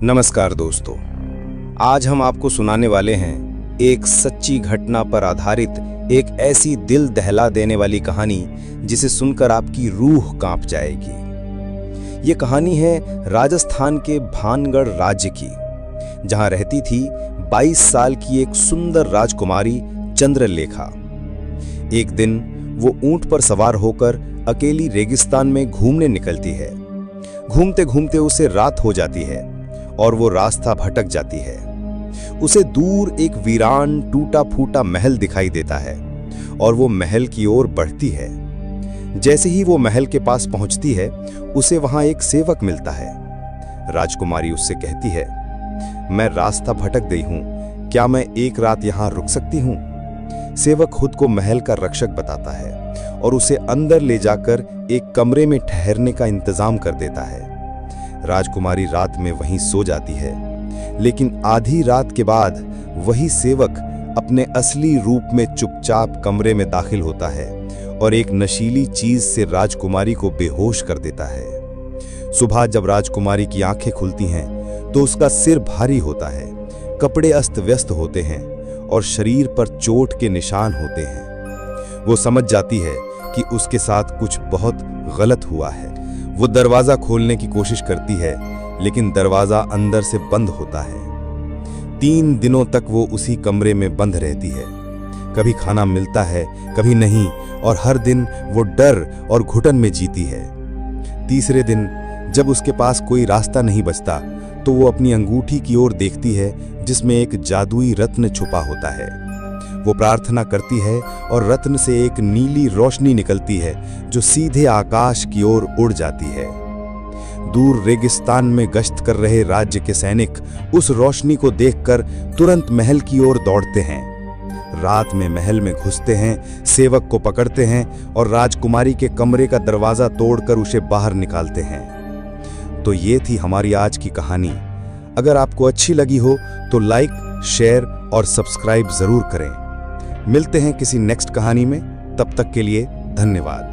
नमस्कार दोस्तों, आज हम आपको सुनाने वाले हैं एक सच्ची घटना पर आधारित एक ऐसी दिल दहला देने वाली कहानी जिसे सुनकर आपकी रूह कांप जाएगी। ये कहानी है राजस्थान के भानगढ़ राज्य की, जहां रहती थी 22 साल की एक सुंदर राजकुमारी चंद्रलेखा। एक दिन वो ऊंट पर सवार होकर अकेली रेगिस्तान में घूमने निकलती है। घूमते घूमते उसे रात हो जाती है और वो रास्ता भटक जाती है। उसे दूर एक वीरान टूटा फूटा महल दिखाई देता है और वो महल की ओर बढ़ती है। जैसे ही वो महल के पास पहुंचती है, उसे वहां एक सेवक मिलता है। राजकुमारी उससे कहती है, मैं रास्ता भटक गई हूं, क्या मैं एक रात यहां रुक सकती हूं? सेवक खुद को महल का रक्षक बताता है और उसे अंदर ले जाकर एक कमरे में ठहरने का इंतजाम कर देता है। राजकुमारी रात में वहीं सो जाती है, लेकिन आधी रात के बाद वही सेवक अपने असली रूप में चुपचाप कमरे में दाखिल होता है और एक नशीली चीज से राजकुमारी को बेहोश कर देता है। सुबह जब राजकुमारी की आंखें खुलती हैं तो उसका सिर भारी होता है, कपड़े अस्त व्यस्त होते हैं और शरीर पर चोट के निशान होते हैं। वो समझ जाती है कि उसके साथ कुछ बहुत गलत हुआ है। वो दरवाजा खोलने की कोशिश करती है, लेकिन दरवाजा अंदर से बंद होता है। 3 दिनों तक वो उसी कमरे में बंद रहती है। कभी खाना मिलता है, कभी नहीं, और हर दिन वो डर और घुटन में जीती है। तीसरे दिन जब उसके पास कोई रास्ता नहीं बचता, तो वो अपनी अंगूठी की ओर देखती है जिसमें एक जादुई रत्न छुपा होता है। वो प्रार्थना करती है और रत्न से एक नीली रोशनी निकलती है जो सीधे आकाश की ओर उड़ जाती है। दूर रेगिस्तान में गश्त कर रहे राज्य के सैनिक उस रोशनी को देखकर तुरंत महल की ओर दौड़ते हैं। रात में महल में घुसते हैं, सेवक को पकड़ते हैं और राजकुमारी के कमरे का दरवाजा तोड़कर उसे बाहर निकालते हैं। तो ये थी हमारी आज की कहानी। अगर आपको अच्छी लगी हो तो लाइक, शेयर और सब्सक्राइब जरूर करें। मिलते हैं किसी नेक्स्ट कहानी में, तब तक के लिए धन्यवाद।